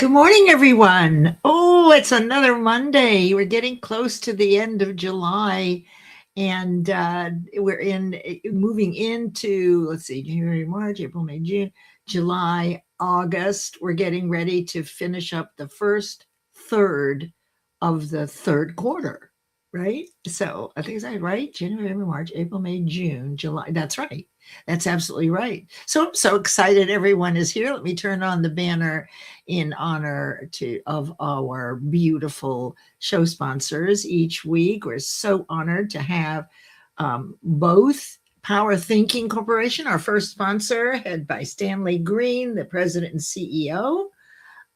Good morning, everyone. Oh, it's another Monday. We're getting close to the end of July, and we're moving into, let's see, January, March, April, May, June, July, August. We're getting ready to finish up the first third of the third quarter, right? So I think is that right? January, March, April, May, June, July. That's right. That's absolutely right. So I'm so excited everyone is here. Let me turn on the banner in honor of our beautiful show sponsors each week. We're so honored to have both Power Thinking Corporation, our first sponsor, head by Stanley Green, the president and CEO.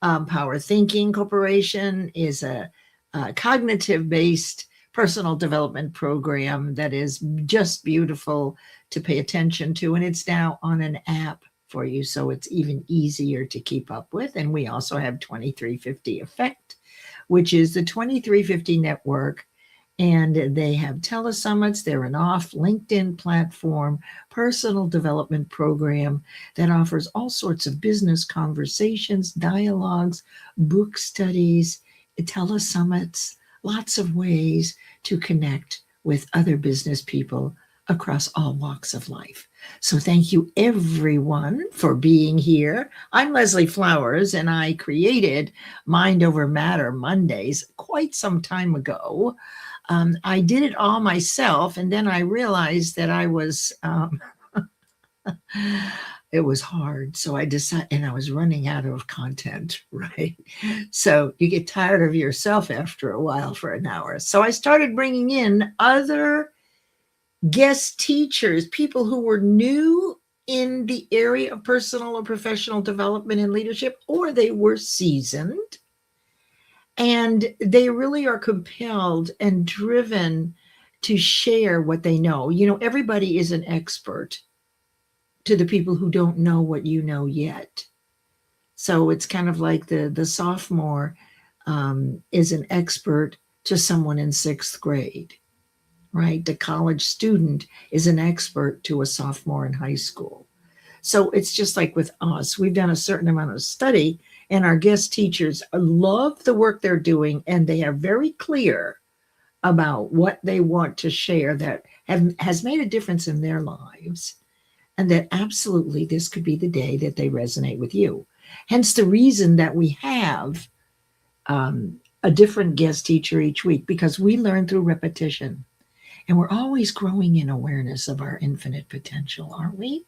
Power Thinking Corporation is a cognitive-based personal development program that is just beautiful to pay attention to, and it's now on an app for you, so it's even easier to keep up with. And we also have 2350 Effect, which is the 2350 network, and they have telesummits. They're an off LinkedIn platform personal development program that offers all sorts of business conversations, dialogues, book studies, telesummits, lots of ways to connect with other business people across all walks of life. So thank you everyone for being here. I'm Leslie Flowers, and I created Mind Over Matter Mondays quite some time ago. I did it all myself, and then I realized that I was it was hard. So I decided, and I was running out of content, right? So you get tired of yourself after a while for an hour. So I started bringing in other guest teachers, people who were new in the area of personal or professional development and leadership, or they were seasoned. And they really are compelled and driven to share what they know. You know, everybody is an expert to the people who don't know what you know yet. So it's kind of like the sophomore is an expert to someone in sixth grade, right? The college student is an expert to a sophomore in high school. So it's just like with us. We've done a certain amount of study, and our guest teachers love the work they're doing, and they are very clear about what they want to share that has made a difference in their lives. And that absolutely this could be the day that they resonate with you. Hence the reason that we have a different guest teacher each week, because we learn through repetition. And we're always growing in awareness of our infinite potential, aren't we?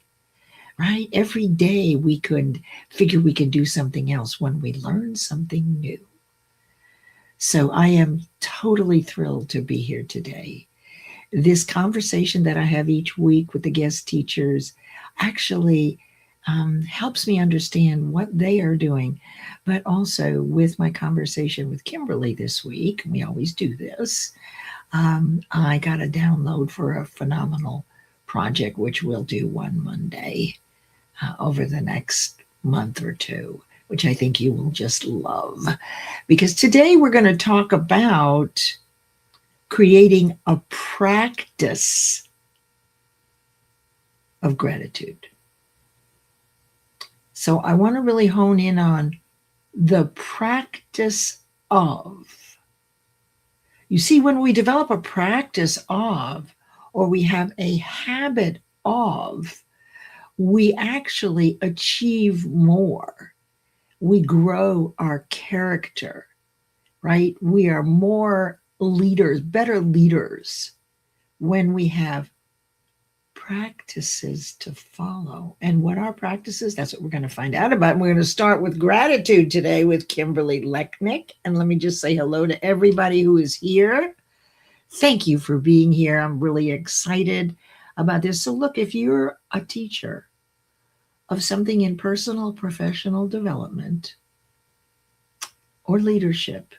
Right? Every day we could figure we could do something else when we learn something new. So I am totally thrilled to be here today. This conversation that I have each week with the guest teachers actually helps me understand what they are doing, but also with my conversation with Kimberly this week, we always do this, I got a download for a phenomenal project, which we'll do one Monday over the next month or two, which I think you will just love. Because today we're going to talk about creating a practice of gratitude. So I want to really hone in on the practice of. You see, when we develop a practice of, or we have a habit of, we actually achieve more. We grow our character, right? We are more leaders, better leaders, when we have practices to follow. And what are practices? That's what we're going to find out about. And we're going to start with gratitude today with Kimberly Lechnick. And let me just say hello to everybody who is here. Thank you for being here. I'm really excited about this. So look, if you're a teacher of something in personal, professional development or leadership,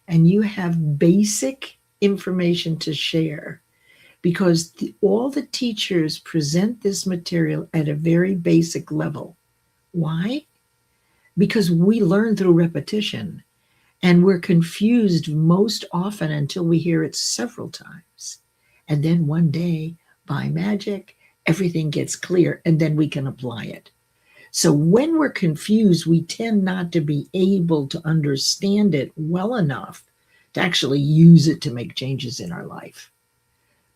and you have basic information to share, because all the teachers present this material at a very basic level. Why? Because we learn through repetition, and we're confused most often until we hear it several times. And then one day, by magic, everything gets clear, and then we can apply it. So when we're confused, we tend not to be able to understand it well enough to actually use it to make changes in our life.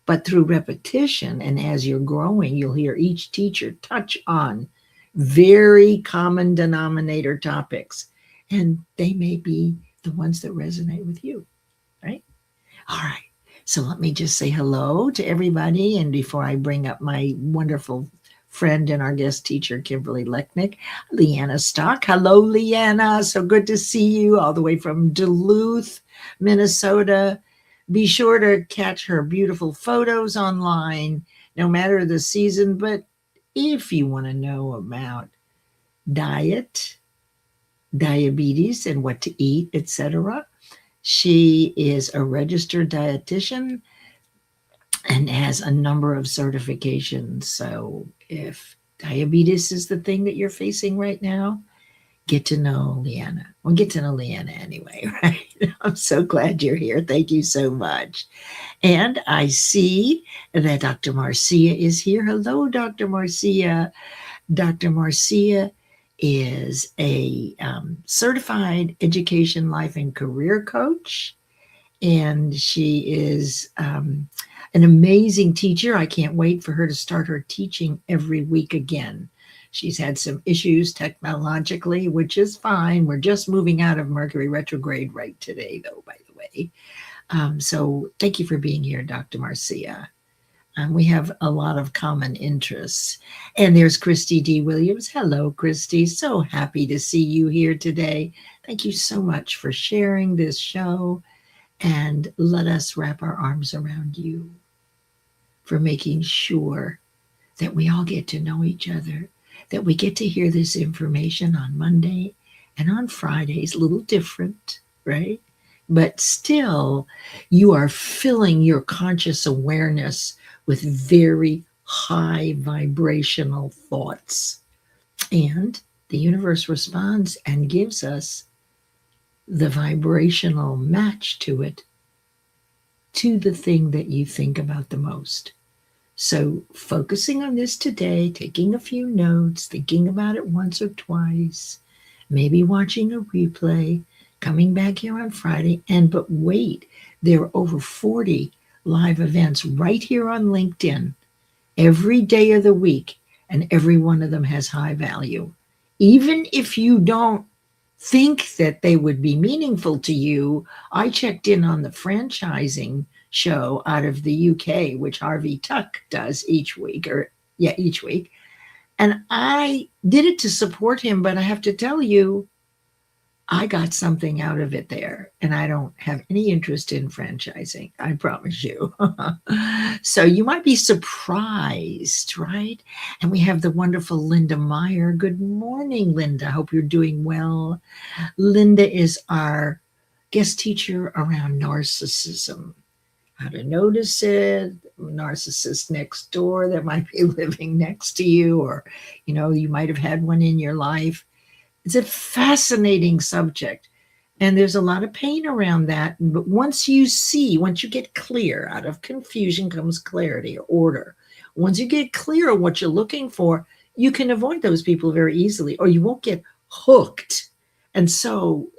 But through repetition, and as you're growing, you'll hear each teacher touch on very common denominator topics, and they may be the ones that resonate with you, right? All right. So let me just say hello to everybody. And before I bring up my wonderful friend and our guest teacher, Kimberly Lechnick, Leanna Stock. Hello, Leanna. So good to see you all the way from Duluth, Minnesota. Be sure to catch her beautiful photos online, no matter the season. But if you want to know about diet, diabetes, and what to eat, etc., she is a registered dietitian and has a number of certifications. So if diabetes is the thing that you're facing right now, get to know Leanna. Well, get to know Leanna anyway, right? I'm so glad you're here. Thank you so much. And I see that Dr. Marcia is here. Hello, Dr. Marcia. Dr. Marcia is a certified education, life, and career coach. And she is an amazing teacher. I can't wait for her to start her teaching every week again. She's had some issues technologically, which is fine. We're just moving out of Mercury retrograde right today, though, by the way. So thank you for being here, Dr. Marcia. We have a lot of common interests. And there's Christy D. Williams. Hello, Christy. So happy to see you here today. Thank you so much for sharing this show. And let us wrap our arms around you for making sure that we all get to know each other, that we get to hear this information on Monday and on Fridays, a little different, right? But still, you are filling your conscious awareness with very high vibrational thoughts. And the universe responds and gives us the vibrational match to it, to the thing that you think about the most. So focusing on this today, taking a few notes, thinking about it once or twice, maybe watching a replay, coming back here on Friday. But wait, there are over 40 live events right here on LinkedIn every day of the week, and every one of them has high value. Even if you don't think that they would be meaningful to you, I checked in on the franchising show out of the UK, which 𝗼𝙗𝙸 does each week. And I did it to support him, but I have to tell you, I got something out of it there, and I don't have any interest in franchising, I promise you. So you might be surprised, right? And we have the wonderful Linda Meyer. Good morning, Linda. Hope you're doing well. Linda is our guest teacher around narcissism, how to notice it, narcissist next door that might be living next to you, or, you might have had one in your life. It's a fascinating subject, and there's a lot of pain around that. But once you get clear, out of confusion comes clarity or order. Once you get clear on what you're looking for, you can avoid those people very easily, or you won't get hooked. And so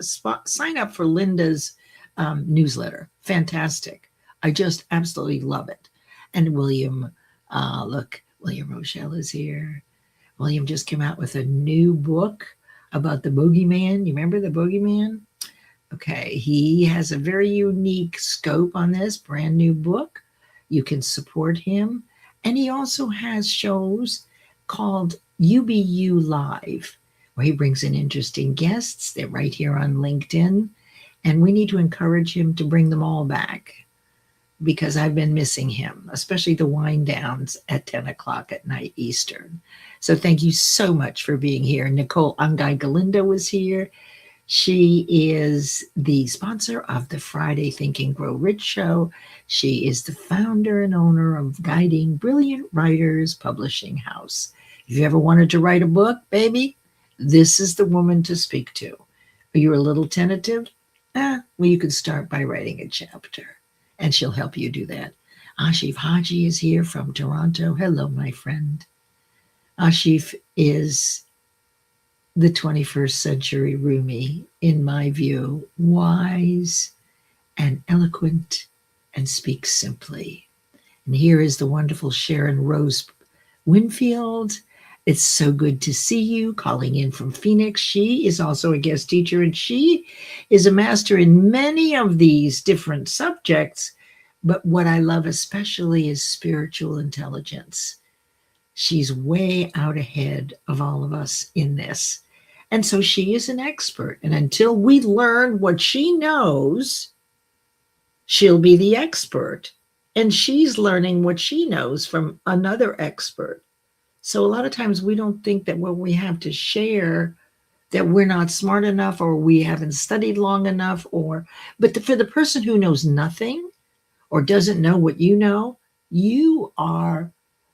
sign up for Linda's newsletter. Fantastic. I just absolutely love it. And William Rochelle is here. William just came out with a new book about the boogeyman. You remember the boogeyman? Okay, he has a very unique scope on this brand new book. You can support him. And he also has shows called UBU Live, where he brings in interesting guests. They're right here on LinkedIn. And we need to encourage him to bring them all back, because I've been missing him, especially the wind downs at 10 o'clock at night Eastern. So thank you so much for being here. Nicole Angay-Galindo was here. She is the sponsor of the Friday Think and Grow Rich show. She is the founder and owner of Guiding Brilliant Writers Publishing House. If you ever wanted to write a book, baby, this is the woman to speak to. Are you a little tentative? Well, you can start by writing a chapter, and she'll help you do that. Asif Haji is here from Toronto. Hello, my friend. Asif is the 21st century Rumi, in my view, wise and eloquent and speaks simply. And here is the wonderful Sharon Rose Winfield. It's so good to see you, calling in from Phoenix. She is also a guest teacher, and she is a master in many of these different subjects. But what I love especially is spiritual intelligence. She's way out ahead of all of us in this. And so she is an expert. And until we learn what she knows, she'll be the expert. And she's learning what she knows from another expert. So a lot of times we don't think that what we have to share, that we're not smart enough or we haven't studied long enough, but for the person who knows nothing or doesn't know what you are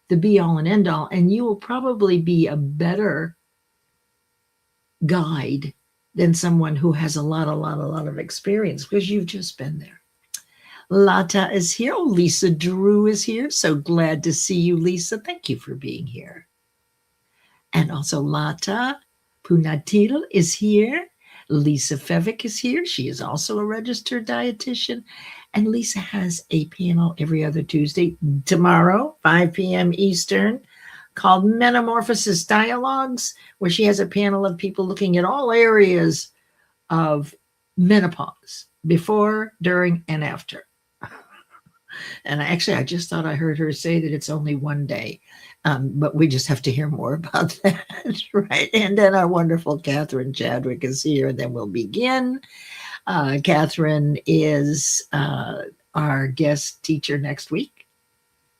the be all and end all, and you will probably be a better guide than someone who has a lot of experience because you've just been there. Lata is here. Oh, Lisa Drew is here. So glad to see you, Lisa. Thank you for being here. And also Lata Punatil is here. Lisa Fevic is here. She is also a registered dietitian. And Lisa has a panel every other Tuesday, tomorrow, 5 p.m. Eastern, called Metamorphosis Dialogues, where she has a panel of people looking at all areas of menopause, before, during, and after. And actually, I just thought I heard her say that it's only one day, but we just have to hear more about that, right? And then our wonderful Catherine Chadwick is here, and then we'll begin. Catherine is our guest teacher next week.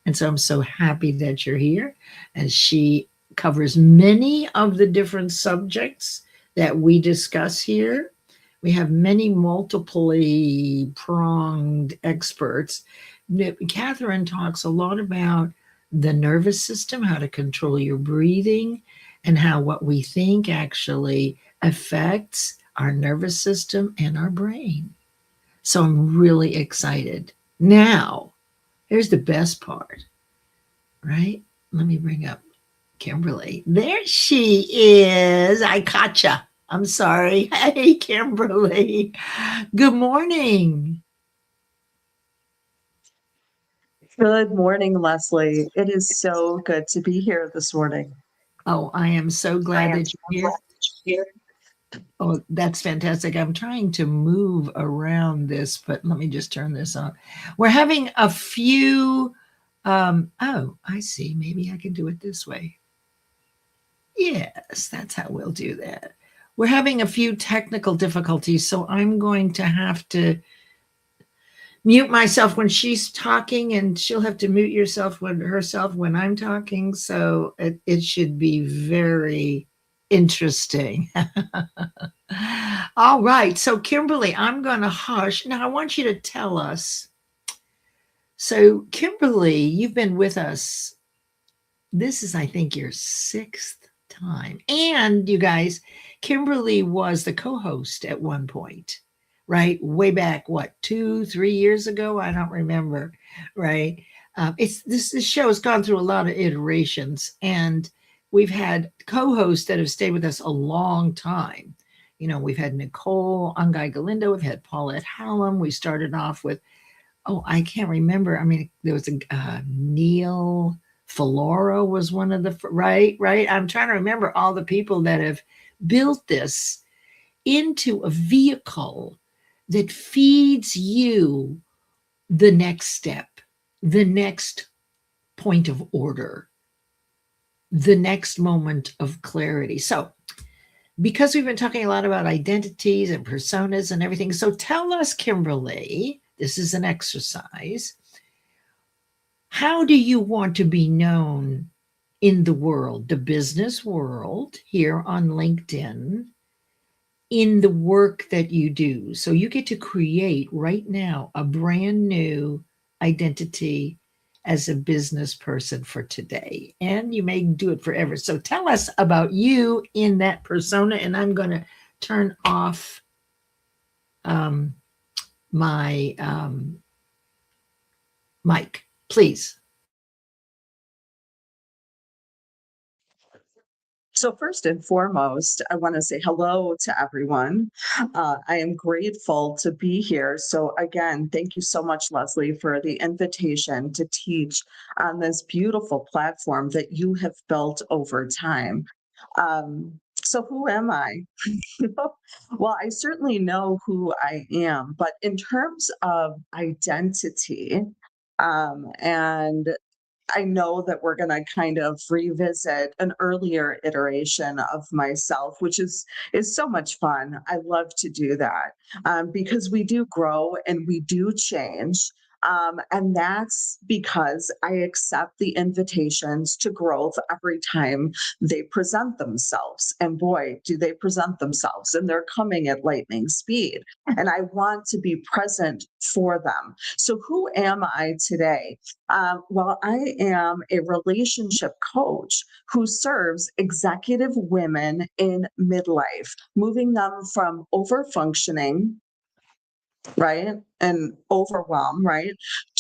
And so I'm so happy that you're here. And she covers many of the different subjects that we discuss here. We have many multiply pronged experts. Catherine talks a lot about the nervous system, how to control your breathing, and how what we think actually affects our nervous system and our brain. So I'm really excited. Now, here's the best part, right? Let me bring up Kimberly. There she is. I caught ya. I'm sorry. Hey, Kimberly. Good morning. Good morning, Leslie. It is so good to be here this morning. Oh, I am so glad that you're here. Oh, that's fantastic. I'm trying to move around this, but let me just turn this on. We're having a few, oh, I see. Maybe I can do it this way. Yes, that's how we'll do that. We're having a few technical difficulties, so I'm going to have to mute myself when she's talking, and she'll have to mute herself when I'm talking. So it should be very interesting. All right. So Kimberly, I'm going to hush. Now I want you to tell us. So Kimberly, you've been with us. This is, I think, your 6th time. And you guys, Kimberly was the co-host at one point, right? Way back, what, 2-3 years ago? I don't remember, right? This show has gone through a lot of iterations, and we've had co-hosts that have stayed with us a long time. You know, we've had Nicole Ungai Galindo, we've had Paulette Hallam. We started off with, I can't remember. I mean, there was a Neil Flora was one of the, right. I'm trying to remember all the people that have built this into a vehicle that feeds you the next step, the next point of order, the next moment of clarity. So, because we've been talking a lot about identities and personas and everything, so tell us, Kimberly, this is an exercise. How do you want to be known in the world, the business world, here on LinkedIn, in the work that you do? So you get to create right now a brand new identity as a business person for today, and you may do it forever. So tell us about you in that persona, and I'm going to turn off my mic, please. So first and foremost, I want to say hello to everyone. I am grateful to be here. So again, thank you so much, Leslie, for the invitation to teach on this beautiful platform that you have built over time. So who am I? Well, I certainly know who I am, but in terms of identity, and I know that we're going to kind of revisit an earlier iteration of myself, which is so much fun. I love to do that because we do grow and we do change. And that's because I accept the invitations to growth every time they present themselves. And boy, do they present themselves, and they're coming at lightning speed. And I want to be present for them. So, who am I today? Well, I am a relationship coach who serves executive women in midlife, moving them from overfunctioning, right, and overwhelm, right,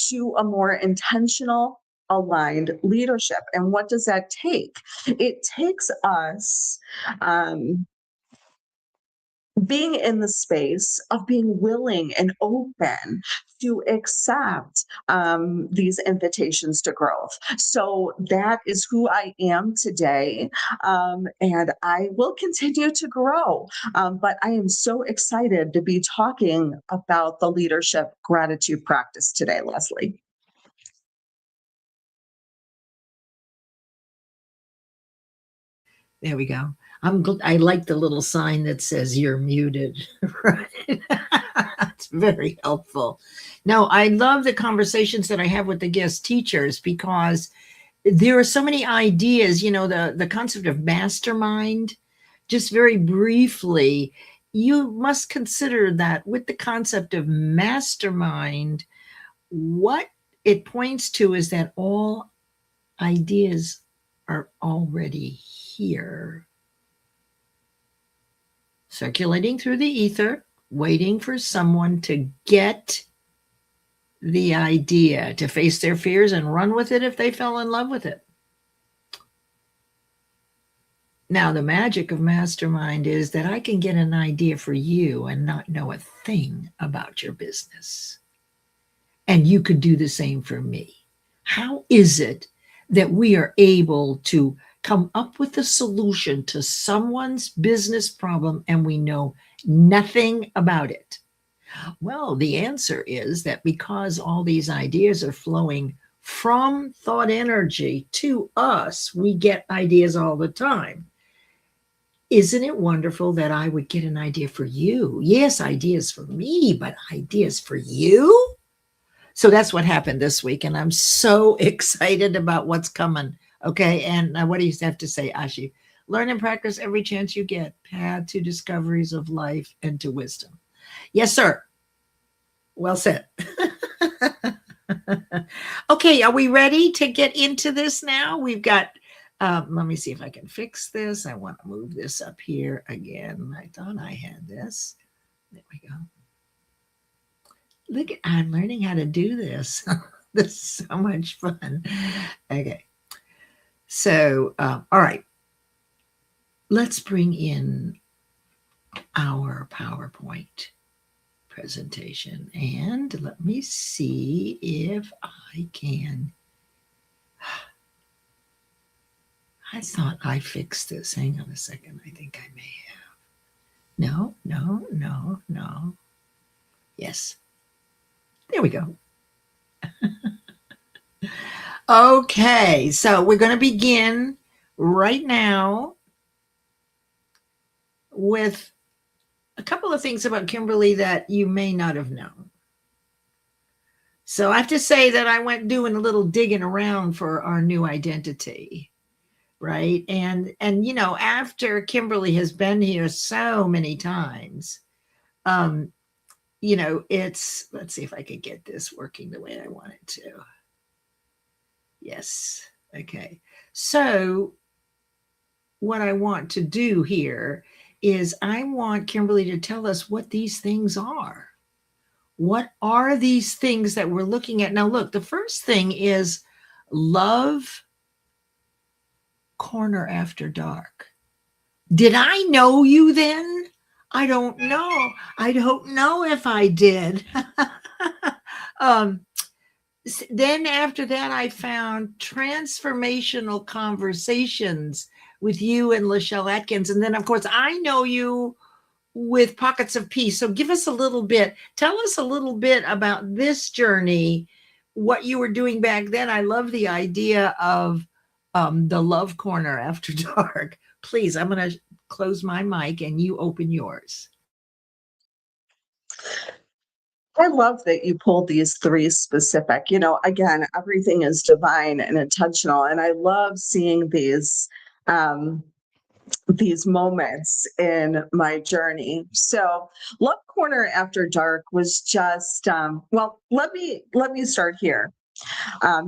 to a more intentional, aligned leadership. And what does that take? It takes us being in the space of being willing and open to accept these invitations to growth. So that is who I am today. And I will continue to grow. But I am so excited to be talking about the leadership gratitude practice today, Leslie. There we go. I like the little sign that says you're muted, right? It's very helpful. Now, I love the conversations that I have with the guest teachers because there are so many ideas, the concept of mastermind. Just very briefly, you must consider that with the concept of mastermind, what it points to is that all ideas are already here, circulating through the ether, waiting for someone to get the idea, to face their fears and run with it if they fell in love with it. Now, the magic of mastermind is that I can get an idea for you and not know a thing about your business. And you could do the same for me. How is it that we are able to come up with a solution to someone's business problem and we know nothing about it? Well, the answer is that because all these ideas are flowing from thought energy to us, we get ideas all the time. Isn't it wonderful that I would get an idea for you? Yes, ideas for me, but ideas for you? So that's what happened this week, and I'm so excited about what's coming. Okay, and what do you have to say, Ashi? Learn and practice every chance you get. Path to discoveries of life and to wisdom. Yes, sir. Well said. Okay, are we ready to get into this now? We've got, let me see if I can fix this. I want to move this up here again. I thought I had this. There we go. Look, I'm learning how to do this. This is so much fun. Okay. So, all right. Let's bring in our PowerPoint presentation. And let me see if I can. I thought I fixed this. Hang on a second. I think I may have. No. Yes. There we go. Okay, so we're going to begin right now with a couple of things about Kimberly that you may not have known. So I have to say that I went doing a little digging around for our new identity, right? And after Kimberly has been here so many times, let's see if I could get this working the way I want it to. Yes. Okay. So what I want to do here is I want Kimberly to tell us what these things are. What are these things that we're looking at? Now, look, the first thing is love corner after dark. Did I know you then? I don't know. I don't know if I did. um, then after that, I found transformational conversations with you and Lachelle Atkins. And then, of course, I know you with Pockets of Peace. So give us a little bit, tell us a little bit about this journey, what you were doing back then. I love the idea of the love corner after dark. Please, I'm going to close my mic and you open yours. I love that you pulled these three specific, again, everything is divine and intentional. And I love seeing these moments in my journey. So Love Corner After Dark was just, well, let me start here,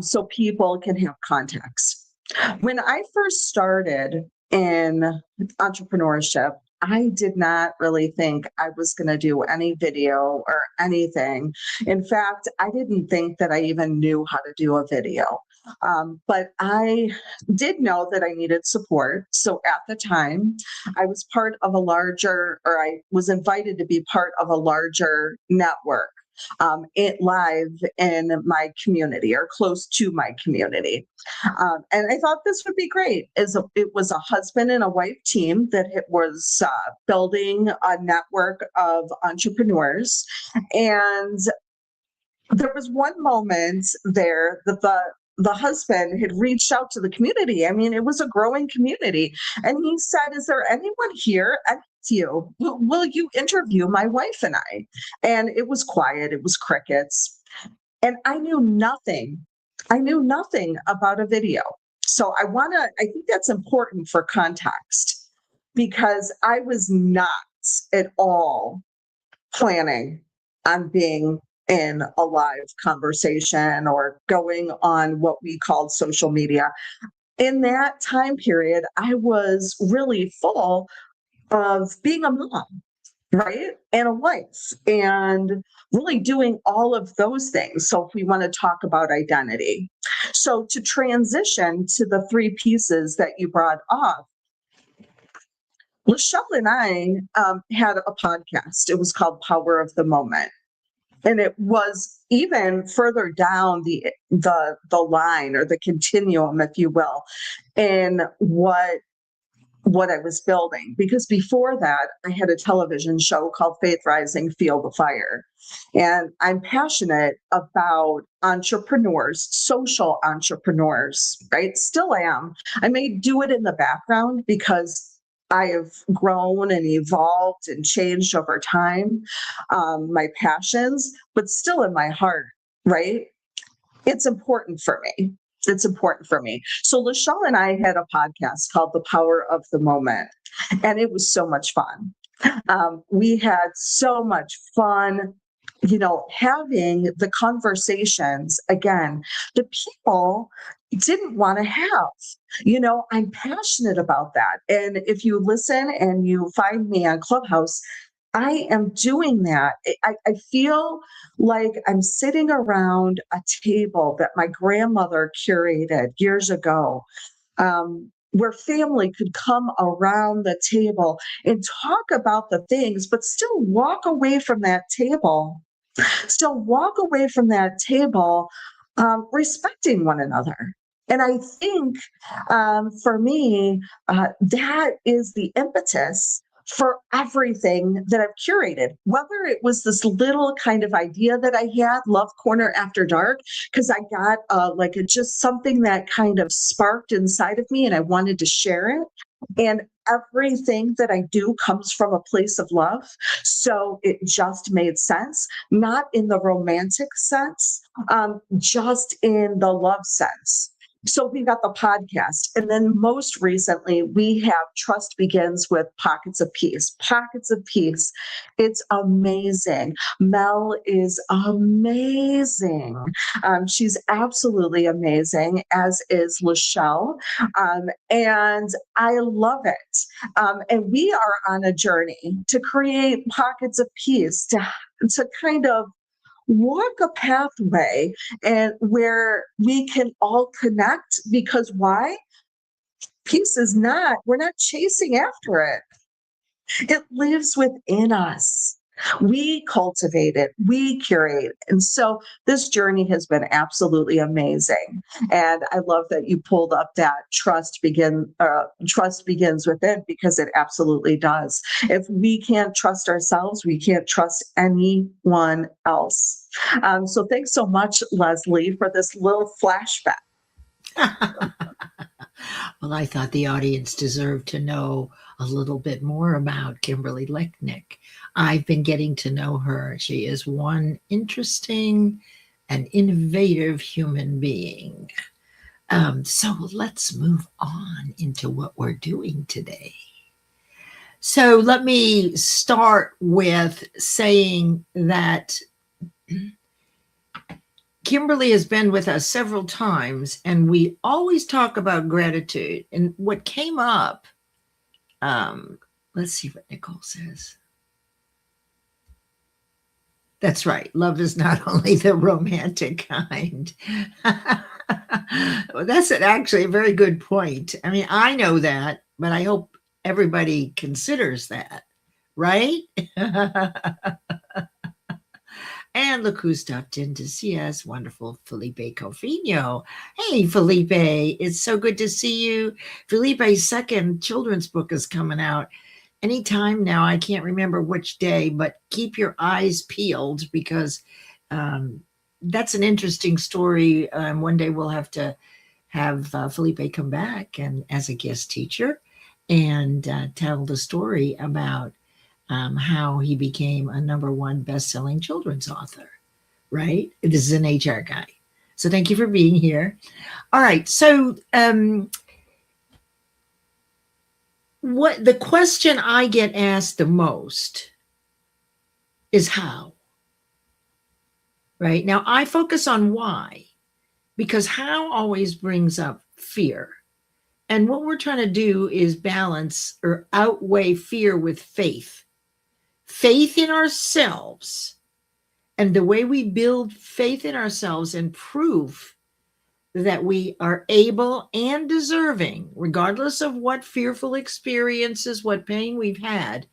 so people can have context. When I first started in entrepreneurship, I did not really think I was going to do any video or anything. In fact, I didn't think that I even knew how to do a video. But I did know that I needed support. So at the time, I was part of a larger, or I was invited to be part of a larger network, live in my community or close to my community. And I thought this would be great. It was a husband and a wife team that was building a network of entrepreneurs. And there was one moment there that the husband had reached out to the community. I mean, it was a growing community. And he said, "Is there anyone here? And you, will you interview my wife and I?" And it was quiet. It was crickets. And I knew nothing. I knew nothing about a video. So I think that's important for context, because I was not at all planning on being in a live conversation or going on what we called social media. In that time period, I was really full of being a mom, right? And a wife, and really doing all of those things. So if we want to talk about identity. So to transition to the three pieces that you brought up, Lachelle and I had a podcast. It was called Power of the Moment. And it was even further down the line, or the continuum, if you will, in what I was building. Because before that, I had a television show called Faith Rising, Feel the Fire. And I'm passionate about entrepreneurs, social entrepreneurs, right? Still am. I may do it in the background because I have grown and evolved and changed over time, my passions, but still in my heart, right? It's important for me. It's important for me. So Lachelle and I had a podcast called The Power of the Moment, and it was so much fun. We had so much fun, having the conversations, again, the people didn't want to have. I'm passionate about that. And if you listen and you find me on Clubhouse, I am doing that. I feel like I'm sitting around a table that my grandmother curated years ago, where family could come around the table and talk about the things, but still walk away from that table, respecting one another. And I think, for me, that is the impetus for everything that I've curated, whether it was this little kind of idea that I had, Love Corner After Dark, because I got just something that kind of sparked inside of me and I wanted to share it. And everything that I do comes from a place of love. So it just made sense, not in the romantic sense, just in the love sense. So we got the podcast. And then most recently, we have Trust Begins with Pockets of Peace. Pockets of Peace. It's amazing. Mel is amazing. She's absolutely amazing, as is Lachelle. And I love it. And we are on a journey to create pockets of peace, to kind of walk a pathway and where we can all connect. Because why? Peace is not, we're not chasing after it. It lives within us. We cultivate it, we curate. And so this journey has been absolutely amazing. And I love that you pulled up that trust begins within, because it absolutely does. If we can't trust ourselves, we can't trust anyone else. So thanks so much, Leslie, for this little flashback. Well, I thought the audience deserved to know a little bit more about Kimberly Lechnick. I've been getting to know her. She is one interesting and innovative human being. So let's move on into what we're doing today. So let me start with saying that Kimberly has been with us several times, and we always talk about gratitude. And what came up, let's see what Nicole says. That's right. Love is not only the romantic kind. Well, that's actually a very good point. I mean, I know that, but I hope everybody considers that, right? And look who stopped in to see us. Wonderful Felipe Cofino. Hey, Felipe, it's so good to see you. Felipe's second children's book is coming out anytime now. I can't remember which day, but keep your eyes peeled, because that's an interesting story. One day we'll have to have Felipe come back and as a guest teacher and tell the story about how he became a #1 best-selling children's author, right? This is an HR guy. So thank you for being here. All right. So what the question I get asked the most is how, right? Now I focus on why, because how always brings up fear. And what we're trying to do is balance or outweigh fear with faith. Faith in ourselves, and the way we build faith in ourselves and prove that we are able and deserving, regardless of what fearful experiences, what pain we've had,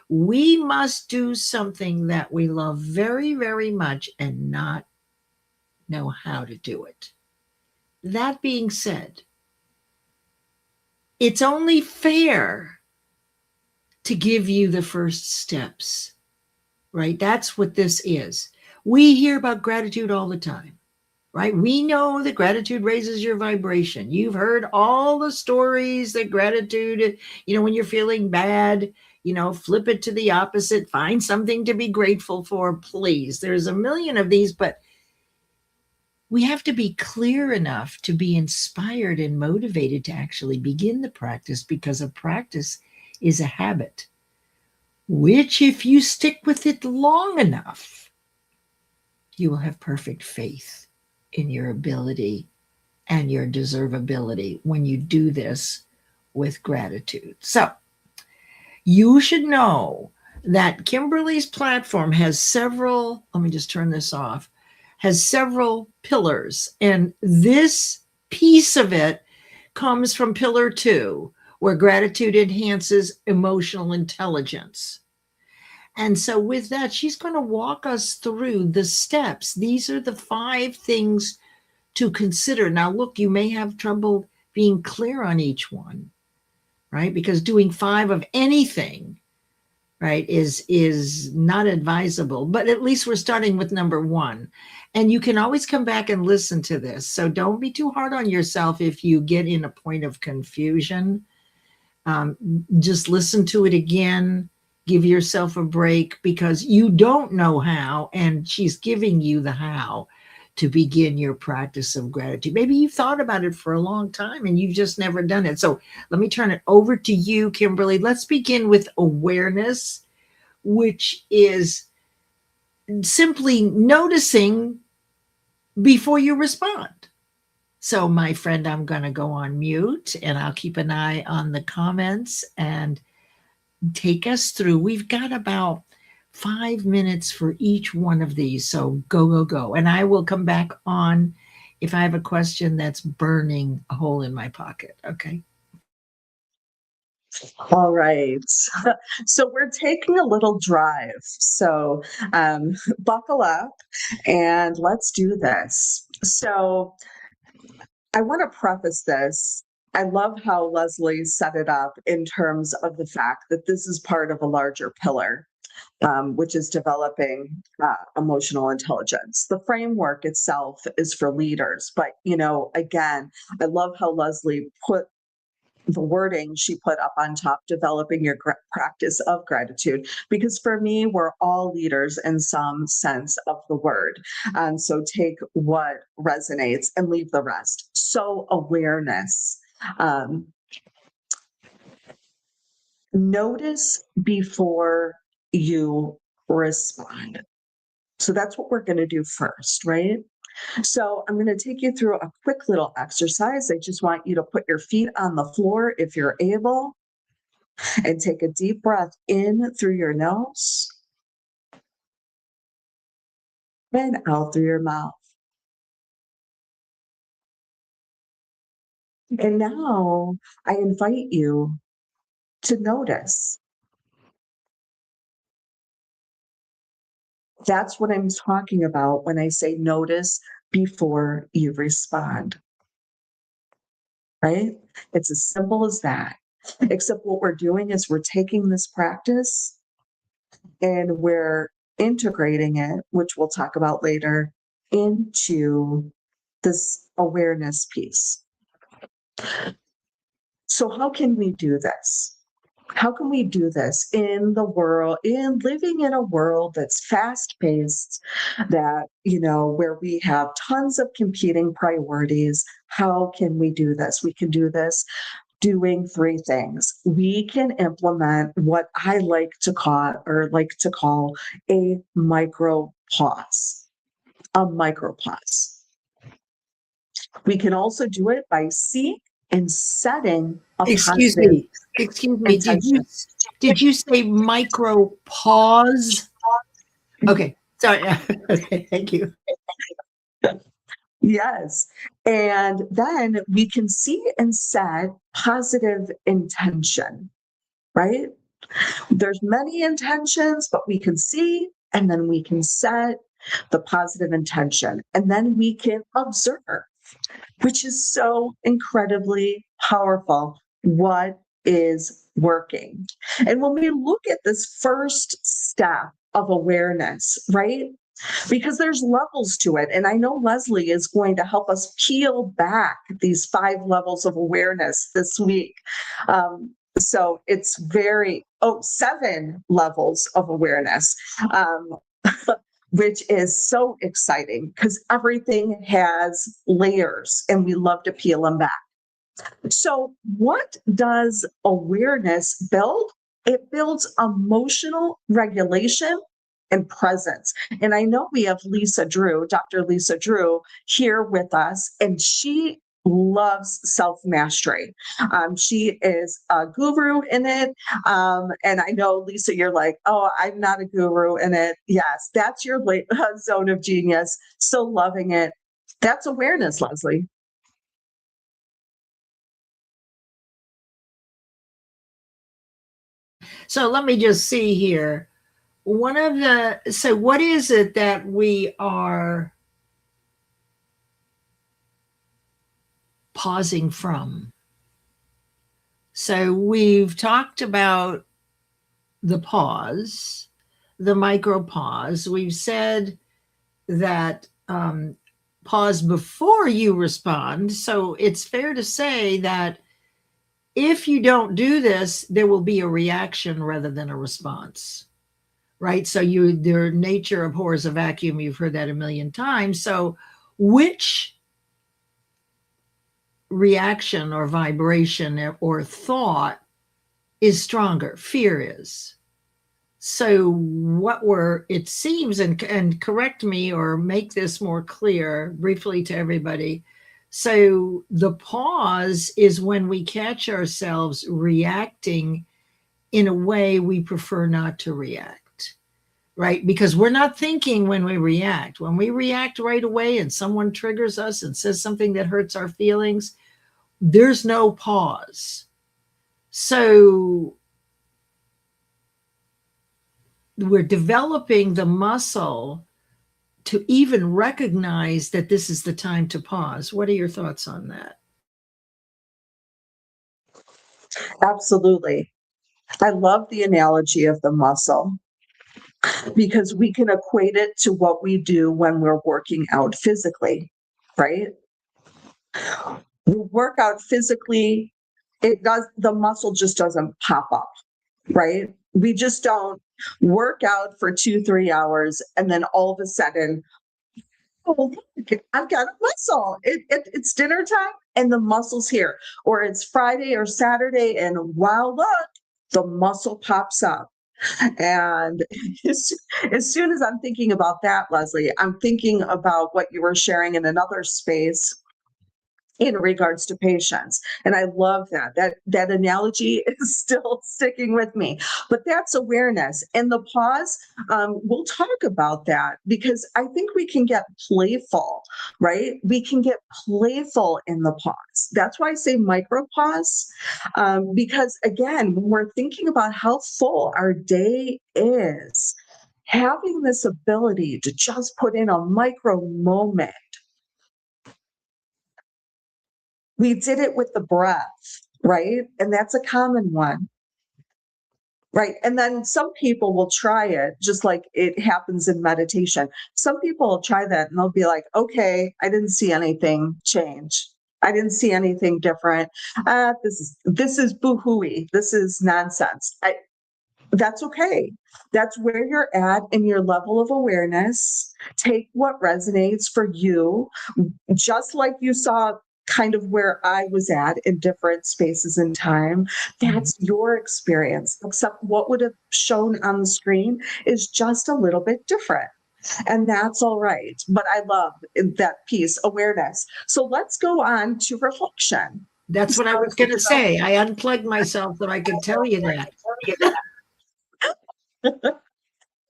we must do something that we love very, very much and not know how to do it. That being said, it's only fair to give you the first steps, right? That's what this is. We hear about gratitude all the time, right? We know that gratitude raises your vibration. You've heard all the stories that gratitude, when you're feeling bad, flip it to the opposite, find something to be grateful for, please. There's a million of these, but we have to be clear enough to be inspired and motivated to actually begin the practice, because a practice is a habit, which if you stick with it long enough, you will have perfect faith in your ability and your deservability when you do this with gratitude. So you should know that Kimberly's platform has several, let me just turn this off, has several pillars. And this piece of it comes from pillar 2, where gratitude enhances emotional intelligence. And so with that, she's going to walk us through the steps. These are the 5 things to consider. Now, look, you may have trouble being clear on each one, right? Because doing 5 of anything, right, is not advisable. But at least we're starting with number 1. And you can always come back and listen to this. So don't be too hard on yourself if you get in a point of confusion. Just listen to it again. Give yourself a break, because you don't know how, and she's giving you the how to begin your practice of gratitude. Maybe you've thought about it for a long time and you've just never done it. So let me turn it over to you, Kimberly. Let's begin with awareness, which is simply noticing before you respond. So my friend, I'm going to go on mute and I'll keep an eye on the comments and take us through. We've got about 5 minutes for each one of these. So go, go, go. And I will come back on if I have a question that's burning a hole in my pocket. Okay. All right. So we're taking a little drive. So buckle up and let's do this. So I want to preface this. I love how Leslie set it up in terms of the fact that this is part of a larger pillar, which is developing emotional intelligence. The framework itself is for leaders, but again, I love how Leslie put the wording she put up on top, developing your practice of gratitude, because for me, we're all leaders in some sense of the word. So take what resonates and leave the rest. So awareness. Notice before you respond. So that's what we're going to do first, right? So I'm going to take you through a quick little exercise. I just want you to put your feet on the floor if you're able, and take a deep breath in through your nose and out through your mouth. And now I invite you to notice. That's what I'm talking about when I say notice before you respond, right? It's as simple as that. Except what we're doing is we're taking this practice and we're integrating it, which we'll talk about later, into this awareness piece. So how can we do this? How can we do this in the world, in living in a world that's fast-paced, that, where we have tons of competing priorities? How can we do this? We can do this doing three things. We can implement what I like to call a micro pause. A micro pause. We can also do it by seeing and setting a Excuse positive me. intention. Did you say micro pause? Okay. Sorry. Okay. Thank you. Yes. And then we can see and set positive intention, right? There's many intentions, but we can see and then we can set the positive intention, and then we can observe, which is so incredibly powerful. What is working? And when we look at this first step of awareness, right? Because there's levels to it. And I know Leslie is going to help us peel back these 5 levels of awareness this week. So it's 7 levels of awareness, which is so exciting because everything has layers and we love to peel them back. So what does awareness build? It builds emotional regulation and presence. And I know we have Dr. Lisa Drew here with us, and she loves self-mastery. She is a guru in it. And I know, Lisa, you're like, oh, I'm not a guru in it. Yes, that's your zone of genius. So loving it. That's awareness, Leslie. So let me just see here. So what is it that we are pausing from? So we've talked about the pause, the micro pause. We've said that pause before you respond. So it's fair to say that if you don't do this, there will be a reaction rather than a response, right? So their nature abhors a vacuum. You've heard that a million times. So which reaction or vibration or thought is stronger? Fear is. So it seems, and correct me or make this more clear briefly to everybody. So the pause is when we catch ourselves reacting in a way we prefer not to react, right? Because we're not thinking when we react. When we react right away and someone triggers us and says something that hurts our feelings, there's no pause. So we're developing the muscle to even recognize that this is the time to pause. What are your thoughts on that? Absolutely. I love the analogy of the muscle because we can equate it to what we do when we're working out physically, right? We work out physically, the muscle just doesn't pop up, right? We just don't work out for 2, 3 hours and then all of a sudden, oh, look, I've got a muscle. It's dinner time and the muscle's here. Or it's Friday or Saturday and wow, look, the muscle pops up. And as soon as I'm thinking about that, Leslie, I'm thinking about what you were sharing in another space in regards to patience. And I love that analogy is still sticking with me, but that's awareness. And the pause, we'll talk about that because I think we can get playful, right? We can get playful in the pause. That's why I say micro pause, because again, when we're thinking about how full our day is, having this ability to just put in a micro moment. We did it with the breath, right? And that's a common one, right? And then some people will try it just like it happens in meditation. Some people will try that and they'll be like, okay, I didn't see anything change. I didn't see anything different. This is boo-hooey. This is nonsense. That's okay. That's where you're at in your level of awareness. Take what resonates for you, just like you saw kind of where I was at in different spaces in time. That's your experience, except what would have shown on the screen is just a little bit different. And that's all right. But I love that piece, awareness. So let's go on to reflection. That's what I was going to say. I unplugged myself so I could tell you that.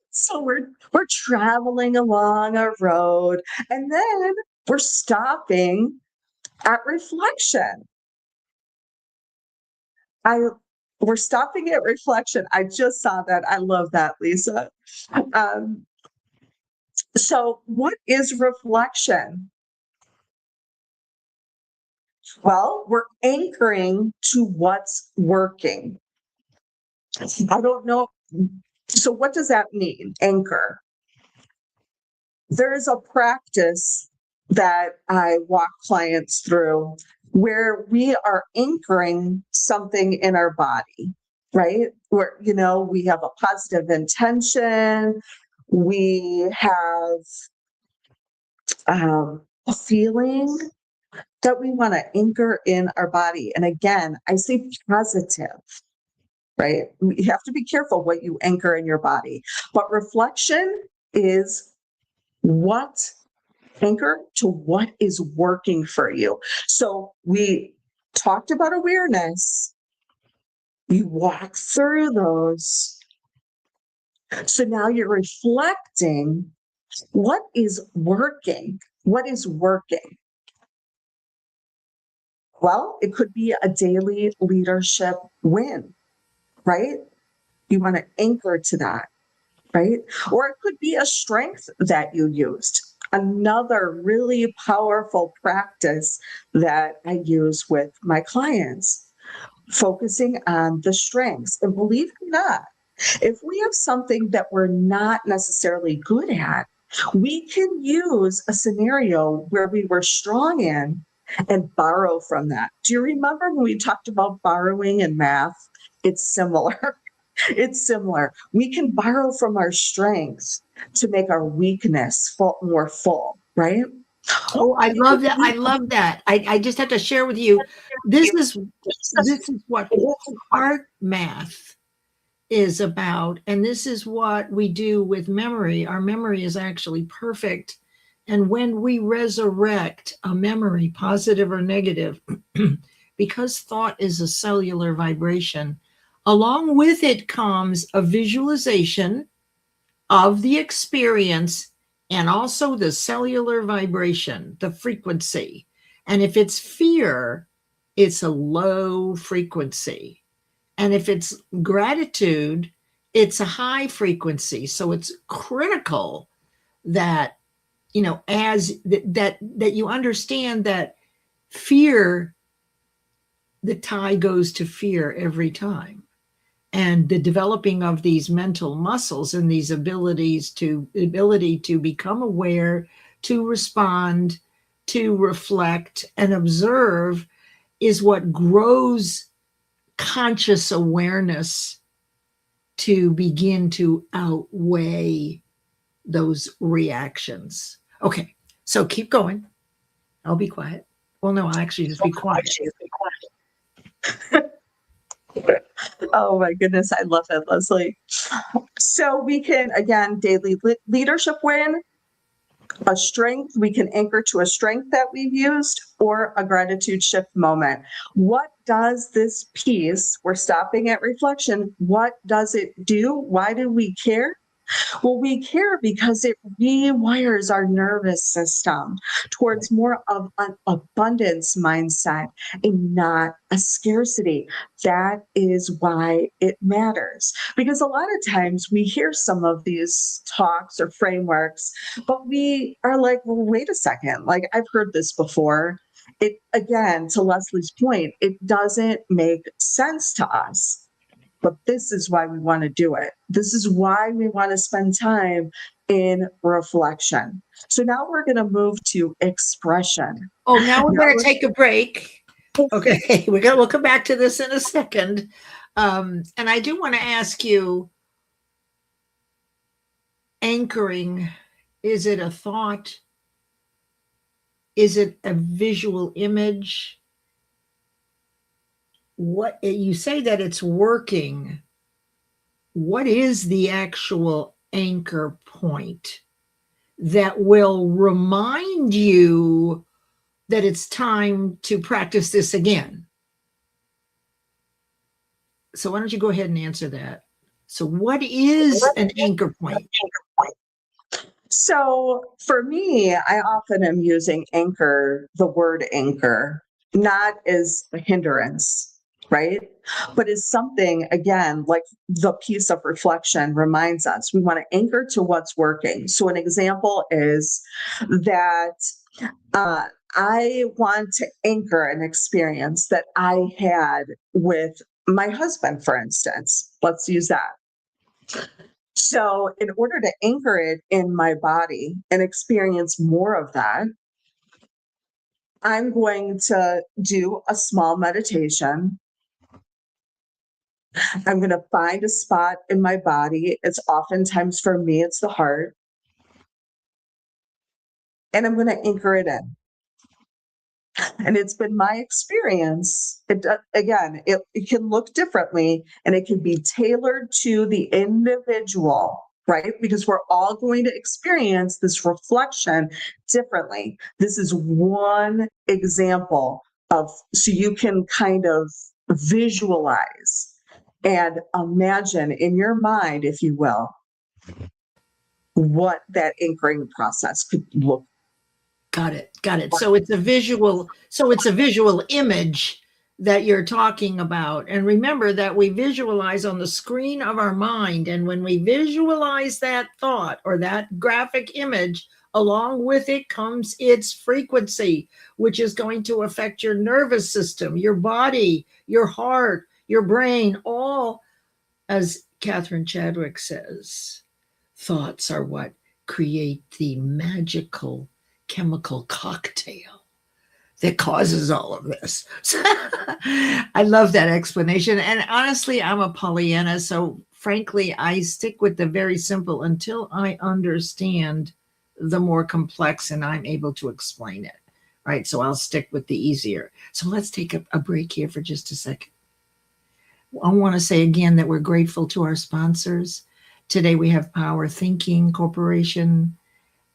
So we're traveling along a road and then we're stopping at reflection. We're stopping at reflection. I just saw that. I love that, Lisa. So what is reflection? Well, we're anchoring to what's working. I don't know. So what does that mean, anchor? There's a practice that I walk clients through where we are anchoring something in our body, right? Where, we have a positive intention, we have a feeling that we want to anchor in our body. And again, I say positive, right? You have to be careful what you anchor in your body. But reflection is anchor to what is working for you. So we talked about awareness. You walk through those. So now you're reflecting what is working. What is working? Well, it could be a daily leadership win, right? You want to anchor to that, right? Or it could be a strength that you used. Another really powerful practice that I use with my clients, focusing on the strengths. And believe it or not, if we have something that we're not necessarily good at, we can use a scenario where we were strong in and borrow from that. Do you remember when we talked about borrowing in math? It's similar. It's similar. We can borrow from our strengths to make our weakness more full, right? Oh, I love that. I love that. I just have to share with you. This is what heart math is about. And this is what we do with memory. Our memory is actually perfect. And when we resurrect a memory, positive or negative, because thought is a cellular vibration, along with it comes a visualization of the experience and also the cellular vibration, the frequency. And if it's fear, it's a low frequency. And if it's gratitude, it's a high frequency. So it's critical that, as that you understand that fear, the tie goes to fear every time. And the developing of these mental muscles and these ability to become aware, to respond, to reflect and observe is what grows conscious awareness to begin to outweigh those reactions. Okay, so keep going. I'll be quiet. Well, no, I'll actually just be quiet. Oh my goodness, I love it, Leslie. So we can, again, daily leadership win, a strength, we can anchor to a strength that we've used, or a gratitude shift moment. What does this piece, we're stopping at reflection, what does it do? Why do we care? Well, we care because it rewires our nervous system towards more of an abundance mindset and not a scarcity. That is why it matters. Because a lot of times we hear some of these talks or frameworks, but we are like, well, wait a second, like I've heard this before. It, again, to Leslie's point, it doesn't make sense to us. But this is why we want to do it. This is why we want to spend time in reflection. So now we're going to move to expression. Oh, now we're going to take a break. Okay, we'll come back to this in a second. And I do want to ask you, anchoring, is it a thought? Is it a visual image? What you say that it's working, what is the actual anchor point that will remind you that it's time to practice this again? So why don't you go ahead and answer that? So what is an anchor point? So for me, I often am using anchor, the word anchor, not as a hindrance, right? But as something, again, like the piece of reflection reminds us, we want to anchor to what's working. So an example is that I want to anchor an experience that I had with my husband, for instance. Let's use that. So in order to anchor it in my body and experience more of that, I'm going to do a small meditation. I'm going to find a spot in my body. It's oftentimes for me, it's the heart. And I'm going to anchor it in. And it's been my experience. It can look differently and it can be tailored to the individual, right? Because we're all going to experience this reflection differently. This is one example of, so you can kind of visualize and imagine in your mind, if you will, what that anchoring process could look like. Got it. So it's a visual image that you're talking about. And remember that we visualize on the screen of our mind. And when we visualize that thought or that graphic image, along with it comes its frequency, which is going to affect your nervous system, your body, your heart, your brain, all, as Catherine Chadwick says, thoughts are what create the magical chemical cocktail that causes all of this. I love that explanation. And honestly, I'm a Pollyanna. So frankly, I stick with the very simple until I understand the more complex and I'm able to explain it. Right. So I'll stick with the easier. So let's take a break here for just a second. I want to say again that we're grateful to our sponsors. Today we have Power Thinking Corporation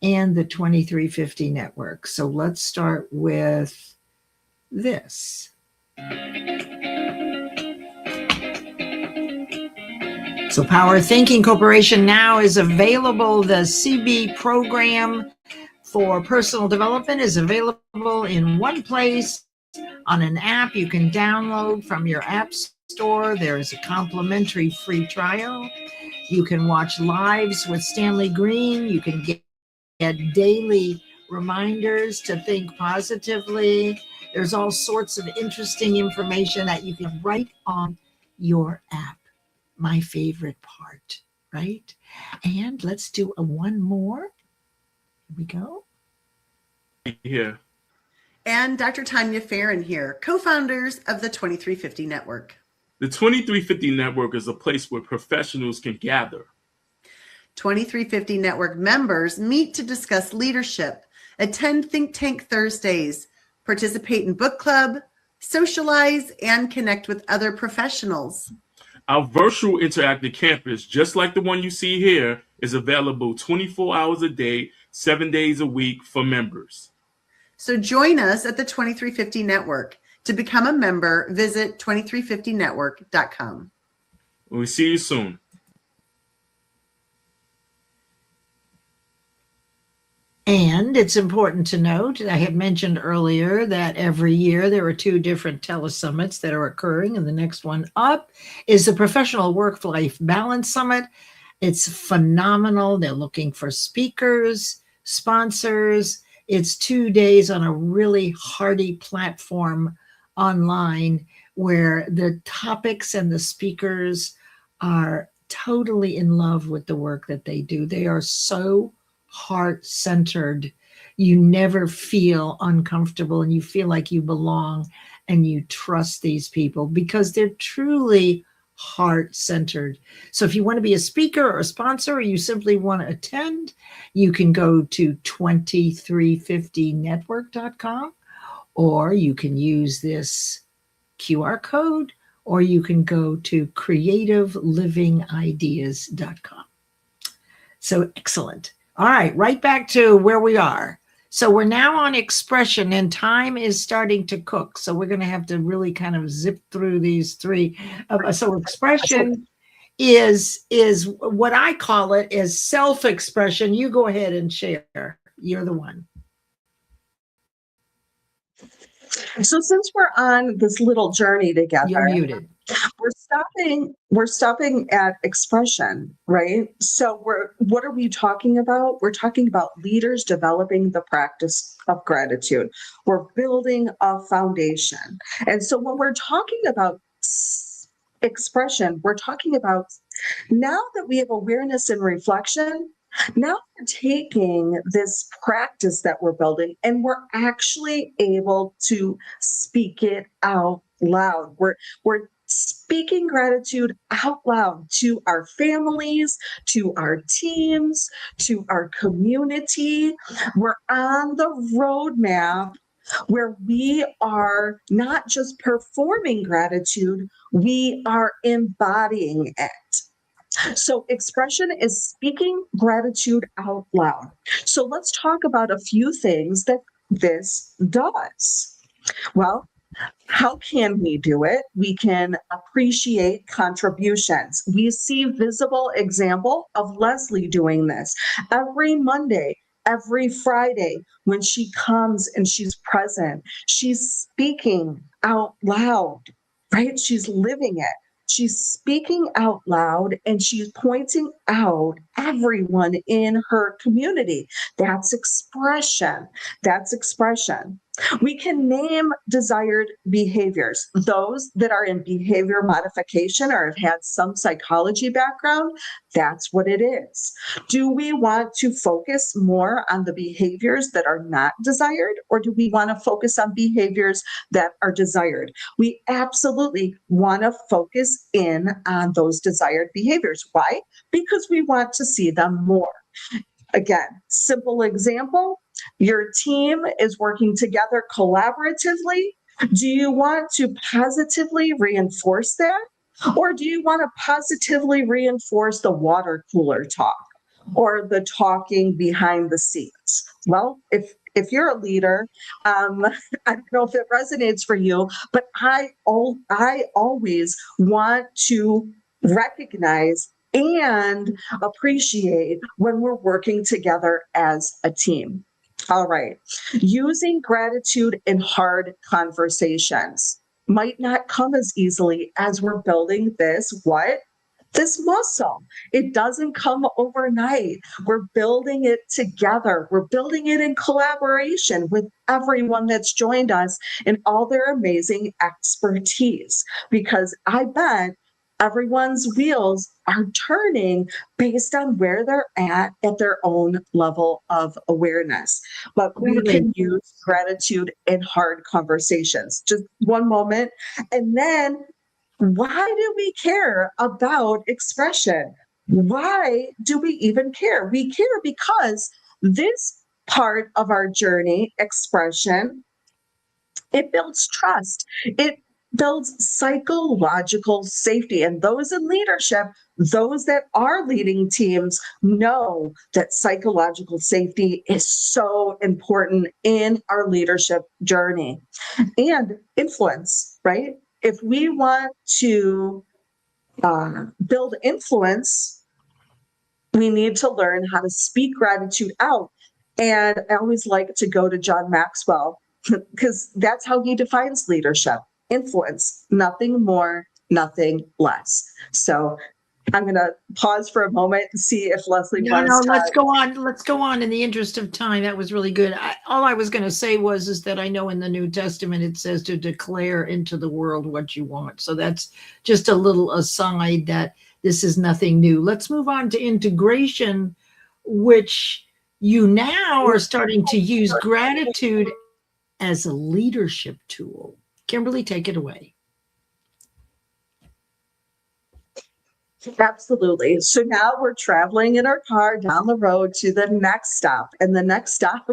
and the 2350 Network. So let's start with this. So Power Thinking Corporation now is available. The CB program for personal development is available in one place on an app you can download from your app store. There is a complimentary free trial. You can watch lives with Stanley Green. You can get daily reminders to think positively. There's all sorts of interesting information that you can write on your app. My favorite part, right? And let's do one more. Here we go. Here. And Dr. Tanya Farron here, co-founders of the 2350 Network. The 2350 Network is a place where professionals can gather. 2350 Network members meet to discuss leadership, attend Think Tank Thursdays, participate in book club, socialize, and connect with other professionals. Our virtual interactive campus, just like the one you see here, is available 24 hours a day, 7 days a week for members. So join us at the 2350 Network. To become a member, visit 2350network.com. We'll see you soon. And it's important to note, I had mentioned earlier that every year there are 2 different telesummits that are occurring, and the next one up is the Professional Work-Life Balance Summit. It's phenomenal. They're looking for speakers, sponsors. It's 2 days on a really hearty platform online where the topics and the speakers are totally in love with the work that they do. They are so heart-centered. You never feel uncomfortable and you feel like you belong and you trust these people because they're truly heart-centered. So if you want to be a speaker or a sponsor, or you simply want to attend, you can go to 2350network.com, or you can use this QR code, or you can go to creativelivingideas.com. So excellent. All right, right back to where we are. So we're now on expression and time is starting to cook. So we're going to have to really kind of zip through these 3. So expression is what I call it is self-expression. You go ahead and share. You're the one. So since we're on this little journey together, You're muted. We're stopping at expression, right? So what are we talking about? We're talking about leaders developing the practice of gratitude. We're building a foundation. And so when we're talking about expression, we're talking about now that we have awareness and reflection, now we're taking this practice that we're building and we're actually able to speak it out loud. We're speaking gratitude out loud to our families, to our teams, to our community. We're on the roadmap where we are not just performing gratitude, we are embodying it. So expression is speaking gratitude out loud. So let's talk about a few things that this does. Well, how can we do it? We can appreciate contributions. We see visible example of Leslie doing this every Monday, every Friday when she comes and she's present. She's speaking out loud, right? She's living it. She's speaking out loud and she's pointing out everyone in her community. That's expression. That's expression. We can name desired behaviors. Those that are in behavior modification or have had some psychology background, that's what it is. Do we want to focus more on the behaviors that are not desired, or do we want to focus on behaviors that are desired? We absolutely want to focus in on those desired behaviors. Why? Because we want to see them more. Again, simple example, your team is working together collaboratively. Do you want to positively reinforce that? Or do you want to positively reinforce the water cooler talk or the talking behind the scenes? Well, if you're a leader, I don't know if it resonates for you, but I always want to recognize and appreciate when we're working together as a team. All right. Using gratitude in hard conversations. might not come as easily as we're building this muscle. It doesn't come overnight. We're building it together. We're building it in collaboration with everyone that's joined us and all their amazing expertise, because I bet everyone's wheels are turning based on where they're at their own level of awareness. But we can use gratitude in hard conversations. Just one moment. And then, why do we care about expression? Why do we even care? We care because this part of our journey, expression, it builds trust. It builds psychological safety. And those in leadership, those that are leading teams, know that psychological safety is so important in our leadership journey. And influence, right? If we want to build influence, we need to learn how to speak gratitude out. And I always like to go to John Maxwell, because that's how he defines leadership: influence, nothing more, nothing less. So I'm going to pause for a moment and see if Leslie wants to. Let's go on. Let's go on in the interest of time. That was really good. All I was going to say is that I know in the New Testament it says to declare into the world what you want. So that's just a little aside that this is nothing new. Let's move on to integration, which you now are starting to use gratitude as a leadership tool. Kimberly, take it away. Absolutely. So now we're traveling in our car down the road to the next stop. And the next stop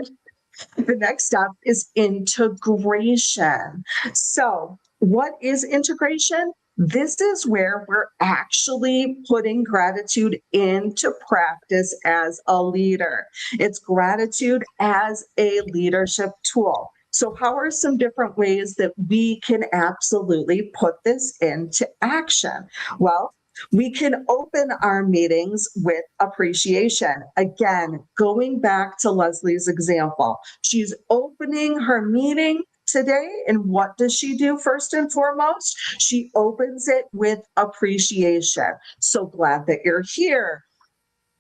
is integration. So what is integration? This is where we're actually putting gratitude into practice as a leader. It's gratitude as a leadership tool. So how are some different ways that we can absolutely put this into action? Well, we can open our meetings with appreciation. Again, going back to Leslie's example, she's opening her meeting today, and what does she do first and foremost? She opens it with appreciation. So glad that you're here.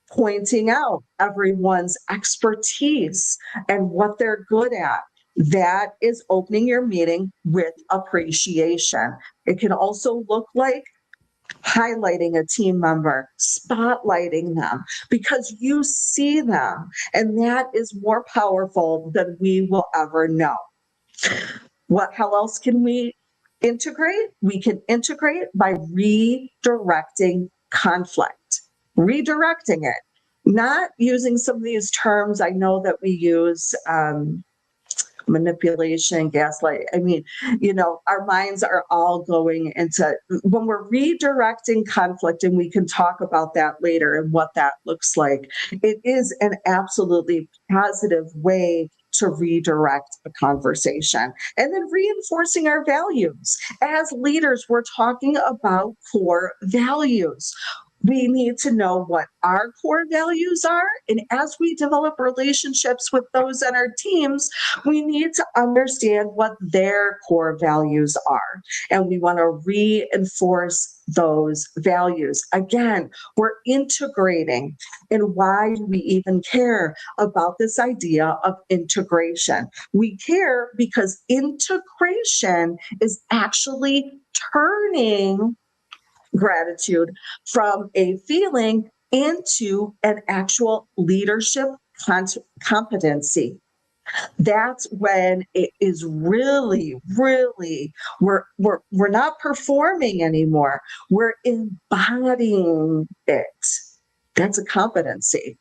Pointing out everyone's expertise and what they're good at. That is opening your meeting with appreciation. It can also look like highlighting a team member, spotlighting them, because you see them, and that is more powerful than we will ever know. How else can we integrate? We can integrate by redirecting conflict, redirecting it, not using some of these terms I know that we use, manipulation, gaslight. I mean, our minds are all going into, when we're redirecting conflict, and we can talk about that later and what that looks like. It is an absolutely positive way to redirect a conversation. And then reinforcing our values. As leaders, we're talking about core values. We need to know what our core values are. And as we develop relationships with those on our teams, we need to understand what their core values are. And we want to reinforce those values. Again, we're integrating. And why do we even care about this idea of integration? We care because integration is actually turning gratitude from a feeling into an actual leadership competency. That's when it is really, we're not performing anymore. We're embodying it. That's a competency.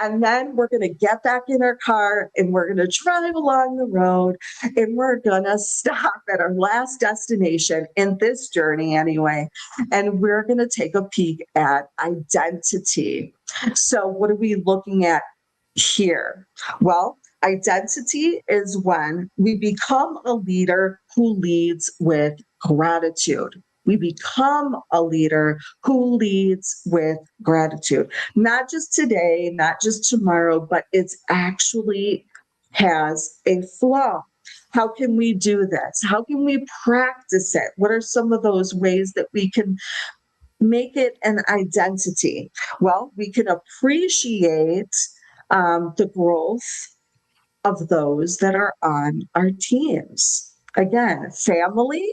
And then we're going to get back in our car and we're going to drive along the road, and we're going to stop at our last destination in this journey anyway. And we're going to take a peek at identity. So what are we looking at here? Well, identity is when we become a leader who leads with gratitude. We become a leader who leads with gratitude, not just today, not just tomorrow, but it's actually has a flow. How can we do this? How can we practice it? What are some of those ways that we can make it an identity? Well, we can appreciate the growth of those that are on our teams. Again, family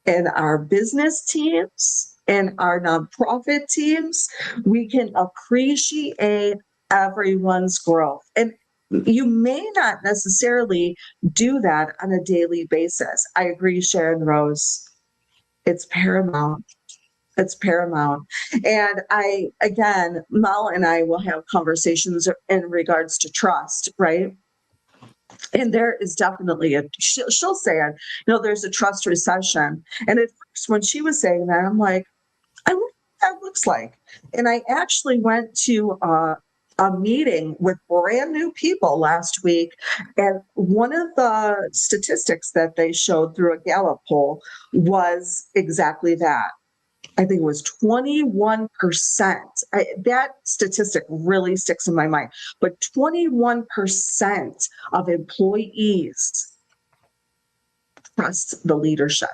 and our business teams and our nonprofit teams, we can appreciate everyone's growth. And you may not necessarily do that on a daily basis. I agree, Sharon Rose. It's paramount. It's paramount. And again, Mal and I will have conversations in regards to trust, right? And there is definitely she'll say it, there's a trust recession. And at first, when she was saying that, I'm like, I wonder what that looks like. And I actually went to a meeting with brand new people last week. And one of the statistics that they showed through a Gallup poll was exactly that. I think it was 21%. That statistic really sticks in my mind. But 21% of employees trust the leadership.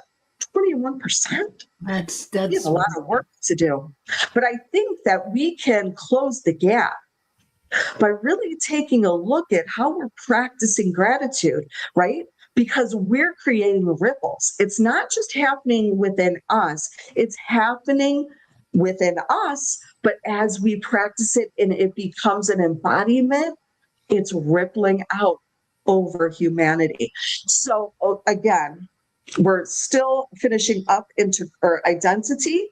21%. That's We have a lot of work to do. But I think that we can close the gap by really taking a look at how we're practicing gratitude, right? Because we're creating ripples. It's not just happening within us, it's happening within us, but as we practice it and it becomes an embodiment, it's rippling out over humanity. So again, we're still finishing up into our identity.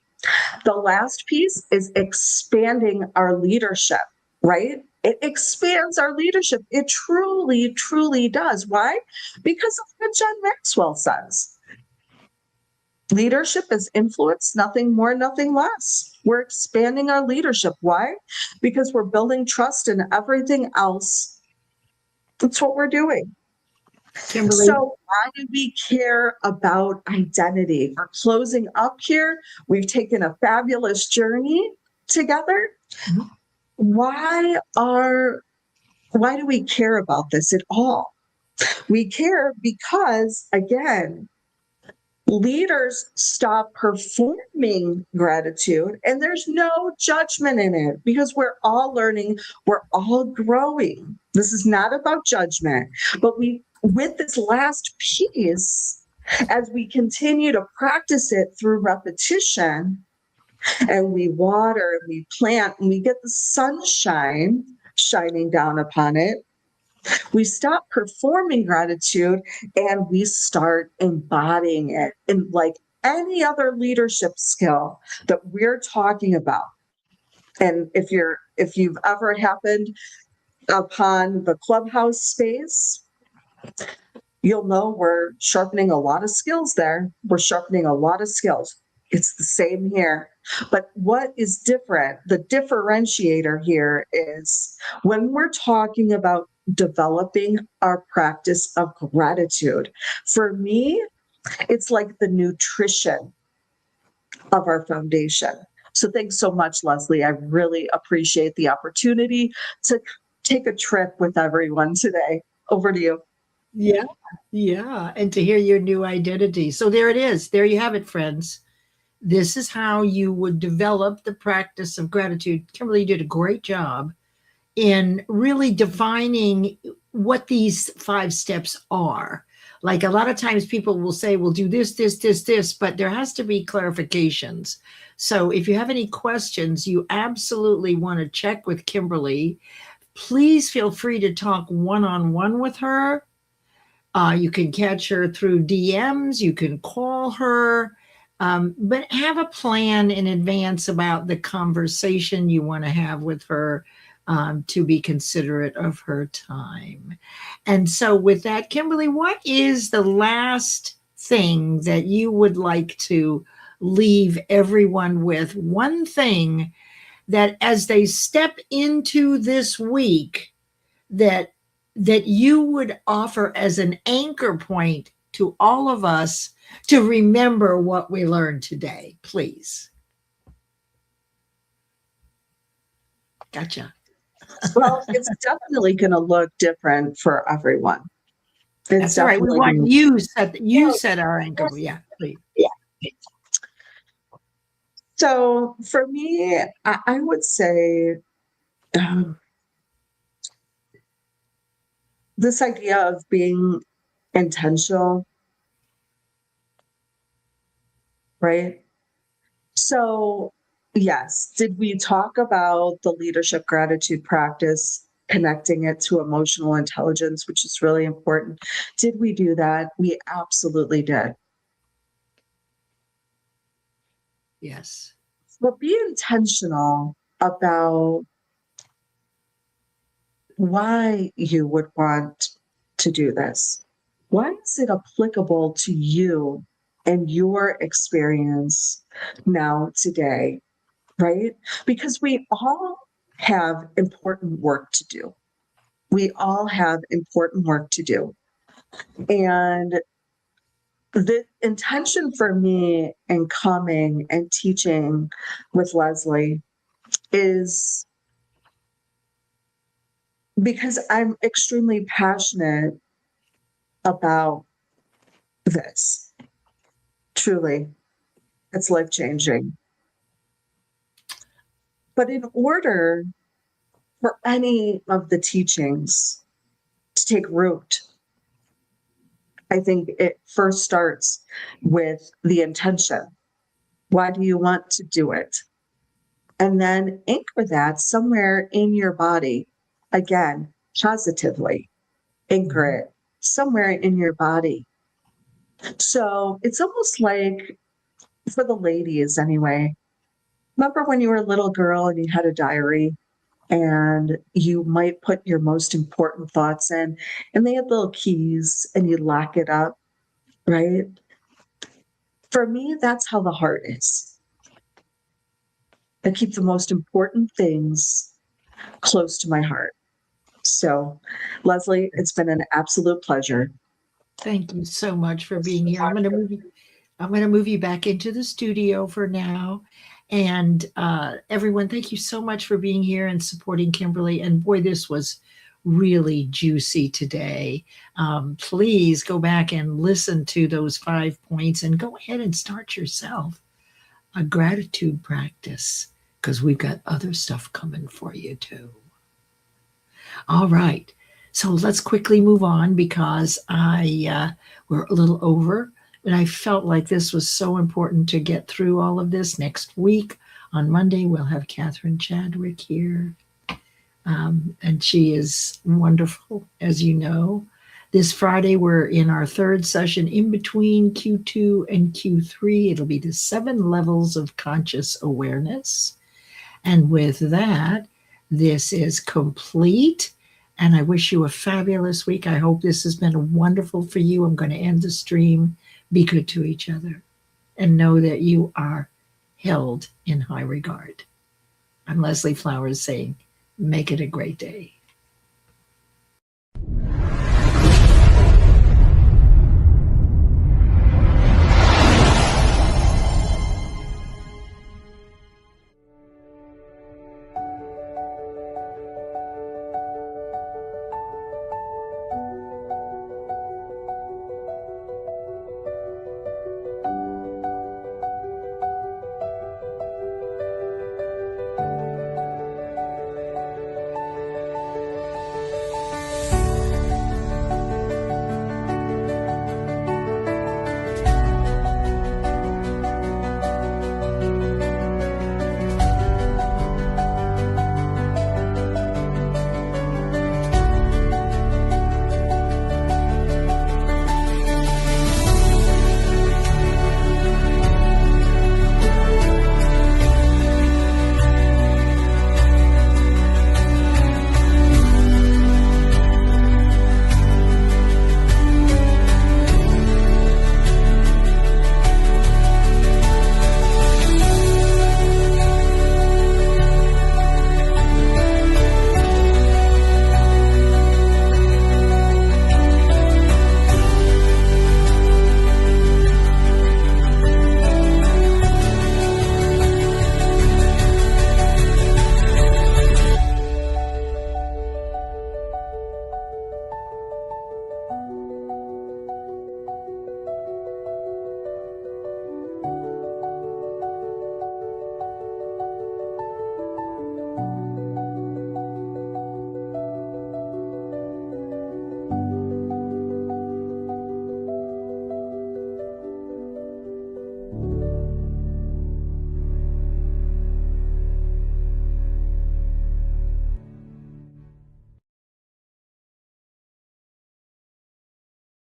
The last piece is expanding our leadership, right? It expands our leadership. It truly, truly does. Why? Because of what John Maxwell says. Leadership is influence, nothing more, nothing less. We're expanding our leadership. Why? Because we're building trust in everything else. That's what we're doing. Kimberly. So why do we care about identity? We're closing up here. We've taken a fabulous journey together. Mm-hmm. Why do we care about this at all? We care because, again, leaders stop performing gratitude and there's no judgment in it because we're all learning, we're all growing. This is not about judgment, but with this last piece, as we continue to practice it through repetition, and we water and we plant and we get the sunshine shining down upon it, we stop performing gratitude and we start embodying it in like any other leadership skill that we're talking about. And if you've ever happened upon the clubhouse space, you'll know we're sharpening a lot of skills there. We're sharpening a lot of skills. It's the same here. But what is different, the differentiator here is when we're talking about developing our practice of gratitude, for me, it's like the nutrition of our foundation. So thanks so much, Leslie. I really appreciate the opportunity to take a trip with everyone today. Over to you. Yeah. And to hear your new identity. So there it is. There you have it, friends. This is how you would develop the practice of gratitude. Kimberly did a great job in really defining what these 5 steps are. Like a lot of times people will say, we'll do this, but there has to be clarifications. So if you have any questions, you absolutely want to check with Kimberly. Please feel free to talk one-on-one with her. You can catch her through DMs. You can call her. But have a plan in advance about the conversation you want to have with her to be considerate of her time. And so with that, Kimberly, what is the last thing that you would like to leave everyone with? One thing that as they step into this week that you would offer as an anchor point to all of us to remember what we learned today, please. Gotcha. Well, it's definitely going to look different for everyone. It's That's all right. We definitely want been, you set our anchor. Yeah, please. yeah. So for me, I would say this idea of being intentional, right? So, yes, did we talk about the leadership gratitude practice, connecting it to emotional intelligence, which is really important? Did we do that? We absolutely did. Yes. But be intentional about why you would want to do this. Why is it applicable to you and your experience now, today, right? Because we all have important work to do. We all have important work to do. And the intention for me in coming and teaching with Leslie is because I'm extremely passionate about this. Truly, it's life changing. But in order for any of the teachings to take root, I think it first starts with the intention. Why do you want to do it? And then anchor that somewhere in your body. Again, positively anchor it somewhere in your body. So it's almost like, for the ladies anyway, remember when you were a little girl and you had a diary and you might put your most important thoughts in, and they had little keys and you lock it up, right? For me, that's how the heart is. I keep the most important things close to my heart. So, Leslie, it's been an absolute pleasure. Thank you so much for being here. I'm going to move you back into the studio for now. And everyone, thank you so much for being here and supporting Kimberly. And boy, this was really juicy today. Please go back and listen to those 5 points and go ahead and start yourself a gratitude practice, because we've got other stuff coming for you too. All right. So let's quickly move on, because we're a little over. And I felt like this was so important to get through all of this. Next week on Monday, we'll have Catherine Chadwick here. And she is wonderful, as you know. This Friday, we're in our third session in between Q2 and Q3. It'll be the 7 levels of conscious awareness. And with that, this is complete. And I wish you a fabulous week. I hope this has been wonderful for you. I'm going to end the stream. Be good to each other and know that you are held in high regard. I'm Leslie Flowers saying, make it a great day. you.